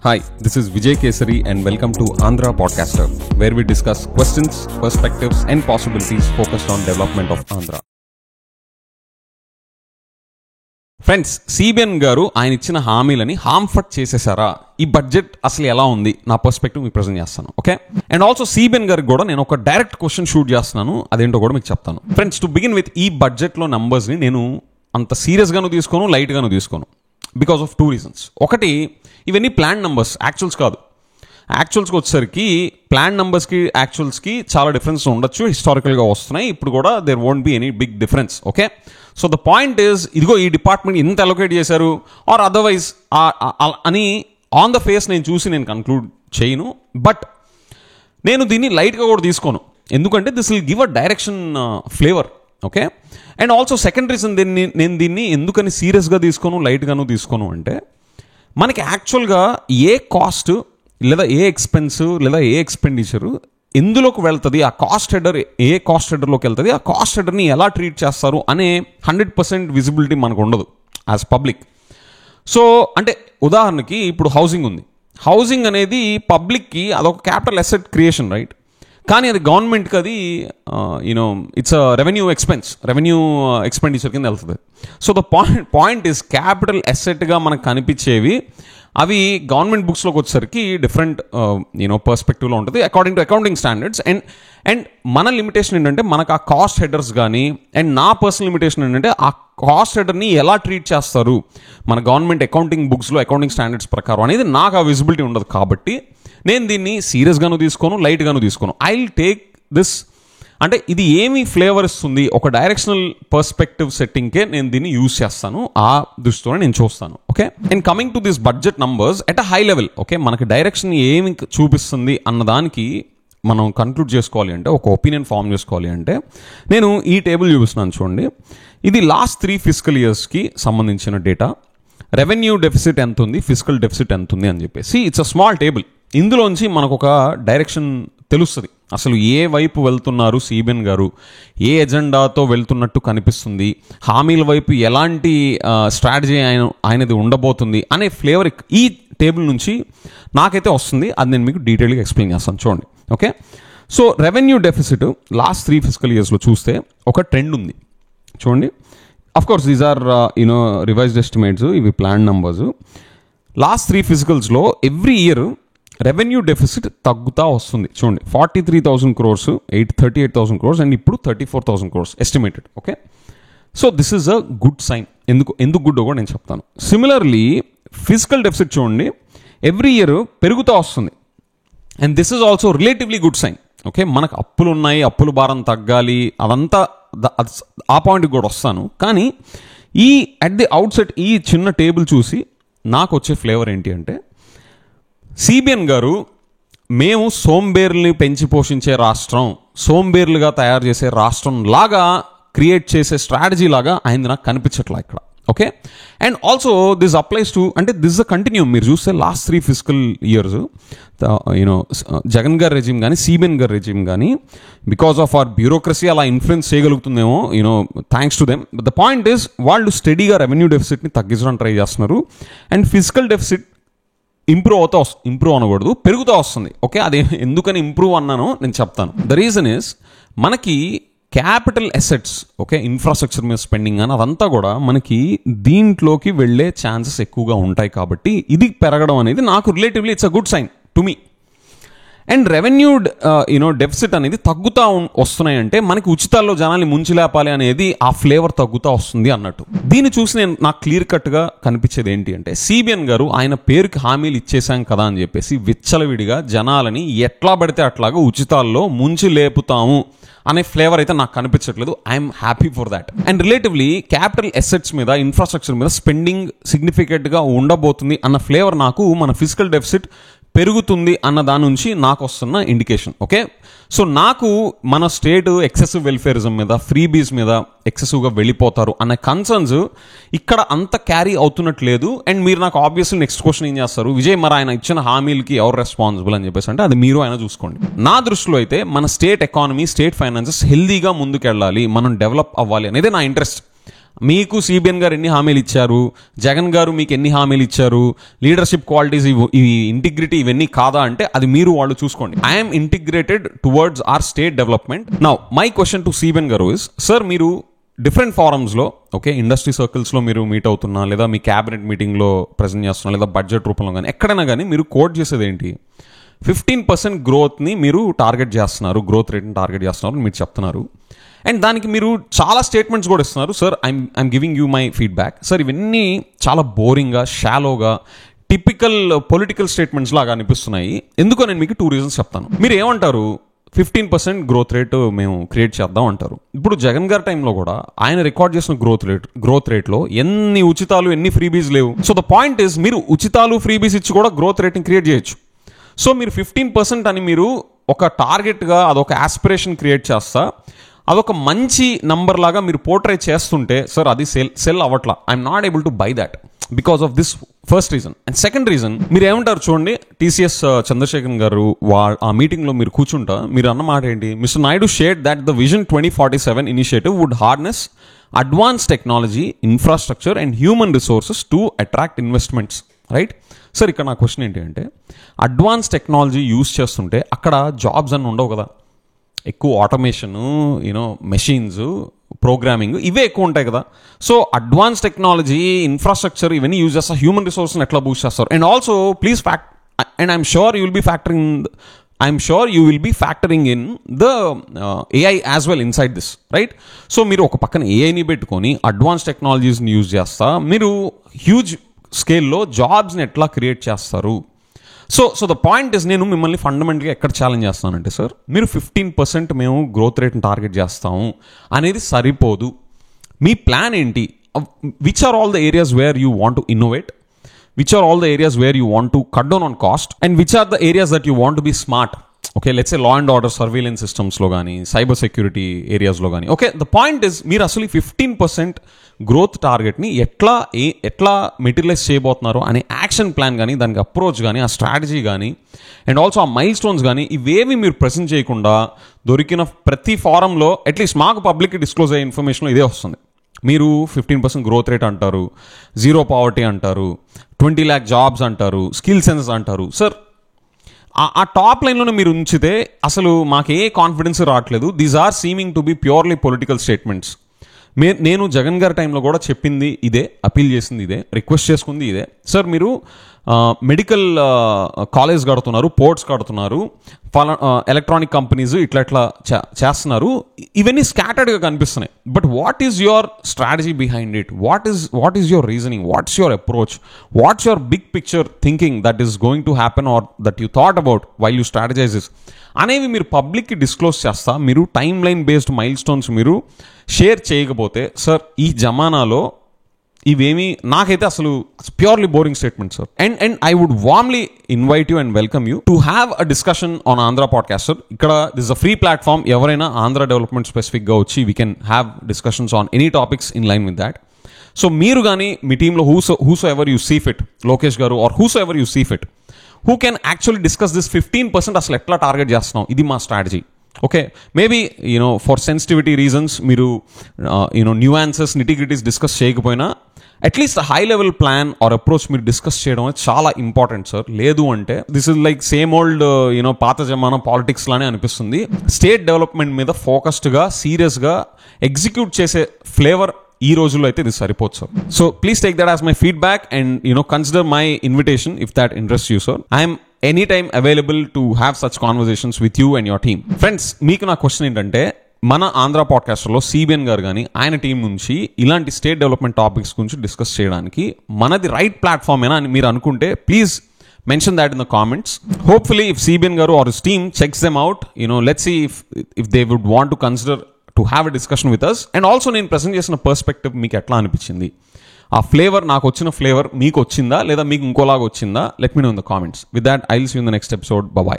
Hi, this is Vijay Kesari and welcome to Andhra Podcaster, where we discuss questions, perspectives and possibilities focused on development of Andhra. Friends, CBN గారు ఆయన ఇచ్చిన హామీలని హార్మ్ఫర్ట్ చేసేసారా? ఈ budget అసలు ఎలా ఉంది? నా perspective మీకు ప్రజెంట్ చేస్తాను. ఓకే, అండ్ ఆల్సో సిబిఎన్ గారికి కూడా నేను ఒక డైరెక్ట్ క్వశ్చన్ షూట్ చేస్తున్నాను, అదేంటో కూడా మీకు చెప్తాను. ఫ్రెండ్స్, టు బిగిన్ విత్, ఈ బడ్జెట్లో నంబర్స్ని నేను అంత సీరియస్గాను తీసుకోను, లైట్గాను తీసుకోను, బికాస్ ఆఫ్ 2 reasons. ఒకటి, ఇవన్నీ ప్లాన్ నంబర్స్, యాక్చువల్స్ కాదు. యాక్చువల్స్కి వచ్చేసరికి ప్లాన్ నెంబర్స్కి యాక్చువల్స్కి చాలా డిఫరెన్స్ ఉండొచ్చు, హిస్టారికల్గా వస్తున్నాయి. ఇప్పుడు కూడా there won't be any big difference. Okay, so the point is, ఇదిగో ఈ డిపార్ట్మెంట్ ఇంత అలొకేట్ చేశారు ఆర్ అదర్వైజ్ అని ఆన్ ద ఫేస్ నేను చూసి నేను కన్క్లూడ్ చేయను. బట్ నేను దీన్ని లైట్గా కూడా తీసుకోను, ఎందుకంటే this will give a direction flavour. Okay, and also second reason నేను దీన్ని ఎందుకని సీరియస్గా తీసుకోను, లైట్గాను తీసుకోను అంటే, మనకి యాక్చువల్గా ఏ కాస్ట్ లేదా ఏ ఎక్స్పెన్స్ లేదా ఏ ఎక్స్పెండిచరు ఎందులోకి వెళ్తుంది, ఆ కాస్ట్ హెడర్ ఏ కాస్ట్ హెడర్లోకి వెళ్తుంది, ఆ కాస్ట్ హెడర్ని ఎలా ట్రీట్ చేస్తారు అనే 100% విజిబిలిటీ మనకు ఉండదు యాజ్ పబ్లిక్. సో అంటే ఉదాహరణకి ఇప్పుడు హౌసింగ్ ఉంది. హౌసింగ్ అనేది పబ్లిక్కి అదొక క్యాపిటల్ అసెట్ క్రియేషన్, రైట్? కానీ అది గవర్నమెంట్కి అది you know it's a revenue expenditure కింద వెళ్తుంది. So the point is, capital అసెట్గా మనకు కనిపించేవి అవి గవర్నమెంట్ బుక్స్లోకి వచ్చేసరికి డిఫరెంట్ పర్స్పెక్టివ్లో ఉంటుంది according to accounting standards. And మన లిమిటేషన్ ఏంటంటే, మనకు ఆ కాస్ట్ హెడర్స్ కానీ, అండ్ నా పర్సనల్ లిమిటేషన్ ఏంటంటే, ఆ కాస్ట్ హెడర్ని ఎలా ట్రీట్ చేస్తారు మన గవర్నమెంట్ అకౌంటింగ్ బుక్స్లో అకౌంటింగ్ స్టాండర్డ్స్ ప్రకారం అనేది నాకు ఆ విజిబిలిటీ ఉండదు. కాబట్టి నేను దీన్ని సీరియస్గాను తీసుకోను, లైట్గాను తీసుకోను. ఐ విల్ టేక్ దిస్, అంటే ఇది ఏమి ఫ్లేవర్ ఇస్తుంది, ఒక డైరెక్షనల్ పర్స్పెక్టివ్ సెట్టింగ్కే నేను దీన్ని యూజ్ చేస్తాను, ఆ దృష్టితోనే నేను చూస్తాను. Okay, and coming to this budget numbers at a high level, okay, మనకి డైరెక్షన్ ఏమి చూపిస్తుంది అన్నదానికి మనం కన్క్లూడ్ చేసుకోవాలి అంటే, ఒక ఒపీనియన్ ఫామ్ చేసుకోవాలి అంటే, నేను ఈ టేబుల్ చూపిస్తున్నాను చూడండి. ఇది లాస్ట్ 3 fiscal yearsకి సంబంధించిన డేటా. రెవెన్యూ డెఫిసిట్ ఎంత ఉంది, ఫిజికల్ డెఫిసిట్ ఎంత ఉంది అని చెప్పేసి ఇట్స్ అ స్మాల్ టేబుల్. ఇందులోంచి మనకు ఒక డైరెక్షన్ తెలుస్తుంది, అసలు ఏ వైపు వెళ్తున్నారు సిబిఎన్ గారు, ఏ ఎజెండాతో వెళ్తున్నట్టు కనిపిస్తుంది, హామీల వైపు ఎలాంటి స్ట్రాటజీ ఆయనది ఉండబోతుంది అనే ఫ్లేవర్ ఈ టేబుల్ నుంచి నాకైతే వస్తుంది. అది నేను మీకు డీటెయిల్గా ఎక్స్ప్లెయిన్ చేస్తాను చూడండి. Okay, so revenue deficit last 3 fiscal yearsలో చూస్తే ఒక ట్రెండ్ ఉంది చూడండి. Of course these are revised estimates, ఇవి ప్లాన్ నంబర్స్. లాస్ట్ 3 fiscalsలో ఎవ్రీ ఇయర్ రెవెన్యూ డెఫిసిట్ తగ్గుతూ వస్తుంది చూడండి. 43,000 crores, 38,000 crores, అండ్ ఇప్పుడు 34,000 crores estimated. Okay, so this is a good sign. ఎందుకు గుడ్ కూడా నేను చెప్తాను. సిమిలర్లీ ఫిజికల్ డెఫిసిట్ చూడండి, ఎవ్రీ ఇయర్ పెరుగుతూ వస్తుంది, and this is also relatively good sign. Okay, మనకు అప్పులు ఉన్నాయి, అప్పుల భారం తగ్గాలి, అదంతా ఆ పాయింట్కి కూడా వస్తాను. కానీ ఈ అట్ ది అవుట్సెట్ ఈ చిన్న టేబుల్ చూసి నాకు వచ్చే ఫ్లేవర్ ఏంటి అంటే, సిబిఎన్ గారు మేము సోంబేర్లని పెంచి పోషించే రాష్ట్రం, సోంబేర్లుగా తయారు చేసే రాష్ట్రం లాగా క్రియేట్ చేసే స్ట్రాటజీ లాగా ఆయన నాకు కనిపించట్లా ఇక్కడ. Okay, and also this applies to, అంటే దిస్ అ కంటిన్యూ. మీరు చూస్తే లాస్ట్ 3 fiscal years జగన్ గారి రెజిమ్ కానీ, సిబిఎన్ గారి రెజిమ్ కానీ, బికాస్ ఆఫ్ అవర్ బ్యూరోక్రసీ అలా ఇన్ఫ్లుయెన్స్ చేయగలుగుతుందేమో, thanks to them. But the point is, వాళ్ళు స్టడీగా రెవెన్యూ డెఫిసిట్ని తగ్గించడానికి ట్రై చేస్తున్నారు, అండ్ ఫిజికల్ డెఫిసిట్ ఇంప్రూవ్ అనకూడదు, పెరుగుతూ వస్తుంది. ఓకే, అది ఎందుకని ఇంప్రూవ్ అన్నానో నేను చెప్తాను. ద రీజన్ ఈస్, మనకి క్యాపిటల్ అసెట్స్, ఓకే, ఇన్ఫ్రాస్ట్రక్చర్ మీద స్పెండింగ్ అని అదంతా కూడా మనకి దీంట్లోకి వెళ్ళే ఛాన్సెస్ ఎక్కువగా ఉంటాయి. కాబట్టి ఇది పెరగడం అనేది నాకు relatively it's a good sign to me. And revenue deficit అనేది తగ్గుతూ వస్తున్నాయంటే, మనకి ఉచితాల్లో జనాల్ని ముంచిలేపాలి అనేది ఆ ఫ్లేవర్ తగ్గుతూ వస్తుంది అన్నట్టు. దీన్ని చూసి నాకు క్లియర్ కట్గా కనిపించేది ఏంటి అంటే, సిబిఎన్ గారు ఆయన పేరుకి హామీలు ఇచ్చేసాం కదా అని చెప్పేసి విచ్చలవిడిగా జనాలని ఎట్లా పడితే అట్లాగా ఉచితాల్లో ముంచి లేపుతాము అనే ఫ్లేవర్ అయితే నాకు కనిపించట్లేదు. I'm happy for that. And relatively capital assets మీద, ఇన్ఫ్రాస్ట్రక్చర్ మీద స్పెండింగ్ సిగ్నిఫికెంట్గా ఉండబోతుంది అన్న ఫ్లేవర్ నాకు మన ఫిజికల్ డెఫిసిట్ పెరుగుతుంది అన్న దాని నుంచి నాకు వస్తున్న ఇండికేషన్. ఓకే, సో నాకు మన స్టేట్ ఎక్సెసివ్ వెల్ఫేరిజం మీద, ఫ్రీబీస్ మీద ఎక్సెసివ్గా వెళ్ళిపోతారు అనే కన్సర్న్స్ ఇక్కడ అంత క్యారీ అవుతున్నట్లేదు. అండ్ మీరు నాకు ఆబ్వియస్లీ నెక్స్ట్ క్వశ్చన్ ఏం చేస్తారు, విజయ్ మరి ఆయన ఇచ్చిన హామీలకి ఎవరు రెస్పాన్సిబుల్ అని చెప్పేసి అంటే, అది మీరు ఆయన చూసుకోండి. నా దృష్టిలో అయితే మన స్టేట్ ఎకానమీ, స్టేట్ ఫైనాన్సెస్ హెల్దీగా ముందుకెళ్ళాలి, మనం డెవలప్ అవ్వాలి అనేది నా ఇంట్రెస్ట్. మీకు సిబిఎన్ గారు ఎన్ని హామీలు ఇచ్చారు, జగన్ గారు మీకు ఎన్ని హామీలు ఇచ్చారు, లీడర్షిప్ క్వాలిటీస్ ఈ ఇంటిగ్రిటీ ఇవన్నీ కాదా అంటే అది మీరు వాళ్ళు చూసుకోండి. I'm integrated towards our state development. Now my question to CBN గారు ఇస్, సార్ మీరు డిఫరెంట్ ఫారమ్స్లో, ఓకే, ఇండస్ట్రీ సర్కిల్స్లో మీరు మీట్ అవుతున్నా, లేదా మీ క్యాబినెట్ మీటింగ్లో ప్రజెంట్ చేస్తున్నా, లేదా బడ్జెట్ రూపంలో కానీ ఎక్కడైనా కానీ మీరు కోట్ చేసేది ఏంటి? 15% గ్రోత్ని మీరు టార్గెట్ చేస్తున్నారు, గ్రోత్ రేట్ని టార్గెట్ చేస్తున్నారు అని మీరు చెప్తున్నారు. అండ్ దానికి మీరు చాలా స్టేట్మెంట్స్ కూడా ఇస్తున్నారు. Sir I'm giving you my feedback. Sir ఇవన్నీ చాలా బోరింగ్గా, షాలోగా, టిపికల్ పొలిటికల్ స్టేట్మెంట్స్ లాగా అనిపిస్తున్నాయి. ఎందుకో నేను మీకు 2 రీజన్స్ చెప్తాను. మీరు ఏమంటారు? 15% గ్రోత్ రేట్ మేము క్రియేట్ చేద్దాం అంటారు. ఇప్పుడు జగన్ గారి టైంలో కూడా ఆయన రికార్డ్ చేసిన గ్రోత్ రేట్లో ఎన్ని ఉచితాలు, ఎన్ని ఫ్రీబీస్ లేవు. సో ద పాయింట్ ఇస్, మీరు ఉచితాలు, ఫ్రీబీస్ ఇచ్చి కూడా గ్రోత్ రేట్ని క్రియేట్ చేయొచ్చు. సో మీరు 15% అని మీరు ఒక టార్గెట్గా, అదొక ఆస్పిరేషన్ క్రియేట్ చేస్తా, అదొక మంచి నంబర్ లాగా మీరు పోర్ట్రే చేస్తుంటే, సార్ అది సెల్ అవ్వట్లా. I'm not able to buy that because of this first reason. And second reason, మీరు ఏమంటారు చూడండి, టీసీఎస్ చంద్రశేఖర్ గారు ఆ మీటింగ్లో మీరు కూర్చుంటా, మీరు అన్న మాట ఏంటి? Mister Naidu shared that the vision 2047 initiative would harness advance technology, infrastructure and human resources to attract investments, right? Sir ఇక్కడ నా క్వశ్చన్ ఏంటి అంటే, అడ్వాన్స్ టెక్నాలజీ యూస్ చేస్తుంటే అక్కడ జాబ్స్ అన్నీ ఉండవు కదా, ఎక్కువ ఆటోమేషను, మెషిన్స్, ప్రోగ్రామింగ్ ఇవే ఎక్కువ ఉంటాయి కదా. సో అడ్వాన్స్ టెక్నాలజీ, ఇన్ఫ్రాస్ట్రక్చర్ ఇవన్నీ యూజ్ చేస్తారు, హ్యూమన్ రిసోర్స్ని ఎట్లా బూస్ట్ చేస్తారు? And also please and I'm sure you will be factoring in the AI as well inside this, right? So మీరు ఒక పక్కన ఏఐని పెట్టుకొని అడ్వాన్స్ టెక్నాలజీస్ని యూజ్ చేస్తా మీరు హ్యూజ్ స్కేల్లో జాబ్స్ని ఎట్లా క్రియేట్ చేస్తారు? సో ద పాయింట్ ఇస్, నేను మిమ్మల్ని ఫండమెంటల్గా ఎక్కడ ఛాలెంజ్ చేస్తానంటే, సార్ మీరు 15% మేము గ్రోత్ రేట్ని టార్గెట్ చేస్తాము అనేది సరిపోదు. మీ ప్లాన్ ఏంటి? Which are all the areas where you want to innovate, which are all the areas where you want to cut down on cost, and which are the areas that you want to be smart? Okay, let's a law and order surveillance సిస్టమ్స్లో కానీ, cyber security ఏరియాస్లో కానీ. Okay, the point is, మీరు అసలు 15% growth టార్గెట్ని ఎట్లా materialise చేయబోతున్నారు అనే action plan కానీ, దానికి అప్రోచ్ కానీ, ఆ స్ట్రాటజీ కానీ, అండ్ ఆల్సో ఆ మైల్ స్టోన్స్ కానీ ఇవేవి మీరు ప్రెజెంట్ చేయకుండా దొరికిన ప్రతి ఫారంలో అట్లీస్ట్ మాకు పబ్లిక్కి డిస్క్లోజ్ అయ్యే ఇన్ఫర్మేషన్లో ఇదే వస్తుంది. మీరు 15% గ్రోత్ రేట్ అంటారు, జీరో పావర్టీ అంటారు, 20 lakh జాబ్స్ అంటారు, స్కిల్ సెన్సెస్ అంటారు. సార్ ఆ టాప్ లైన్లోనే మీరు ఉంచితే అసలు మాకే కాన్ఫిడెన్స్ రావట్లేదు. These are seeming to be purely political statements. నేను జగన్ గారి టైంలో కూడా చెప్పింది ఇదే, అపీల్ చేసింది ఇదే, రిక్వెస్ట్ చేసుకుంది ఇదే. సార్ మీరు మెడికల్ కాలేజ్ కడుతున్నారు, పోర్ట్స్ కడుతున్నారు, ఎలక్ట్రానిక్ కంపెనీస్ ఇట్లా చేస్తున్నారు, ఇవన్నీ స్కాటర్డ్గా కనిపిస్తున్నాయి. But what is your strategy behind it? What is your reasoning? What's your approach? What's your big picture thinking that is going to happen or that you thought about while you strategizes అనేవి మీరు పబ్లిక్కి disclose చేస్తా, మీరు timeline based milestones మీరు share చేయకపోతే, sir ఈ జమానాలో ఇవేమి నాకైతే అసలు purely boring statement sir. And I would warmly invite you and welcome you to have a discussion on Andhra podcast. Sir ఇక్కడ దిస్ అ ఫ్రీ ప్లాట్ఫామ్, ఎవరైనా Andhra development స్పెసిఫిక్గా వచ్చి we can have discussions on any topics in line with that. So మీరు కానీ మీ టీంలో whosoever you see fit, Lokesh గారు or whosoever you see fit, who can actually discuss this 15% అసలు ఎట్లా టార్గెట్ చేస్తున్నాం, ఇది మా strategy. Okay, maybe for sensitivity reasons మీరు న్యూయాన్సెస్, నిటిగ్రిటీస్ డిస్కస్ చేయకపోయినా at least high level plan or approach మీరు discuss చేయడం చాలా ఇంపార్టెంట్ సార్. లేదు అంటే this is like same old పాత జమానా పాలిటిక్స్ లానే అనిపిస్తుంది. స్టేట్ డెవలప్మెంట్ మీద ఫోకస్డ్గా, సీరియస్గా ఎగ్జిక్యూట్ చేసే ఫ్లేవర్ ఈ రోజుల్లో అయితే ఇది సరిపోదు sir. So please take that as my feedback and consider my invitation if that interest you sir. I'm any time available to have such conversations with you and your team. Friends, మీకు నా question ఏంటంటే, మన Andhra పాడ్కాస్టర్లో CBN గారు కానీ ఆయన team నుంచి ఇలాంటి state development topics గురించి డిస్కస్ చేయడానికి మనది రైట్ ప్లాట్ఫామ్ ఏనా అని మీరు అనుకుంటే please mention that in the comments. Hopefully if CBN garu or his team checks them out, let's see if they would want to consider to have a discussion with us. And also నేను present చేసిన perspective మీకు ఎట్లా అనిపించింది, ఆ flavour నాకు వచ్చిన flavour మీకు వచ్చిందా లేదా మీకు ఇంకోలాగా వచ్చిందా? Let me know in the comments. With that I will see you in the next episode. Bye by.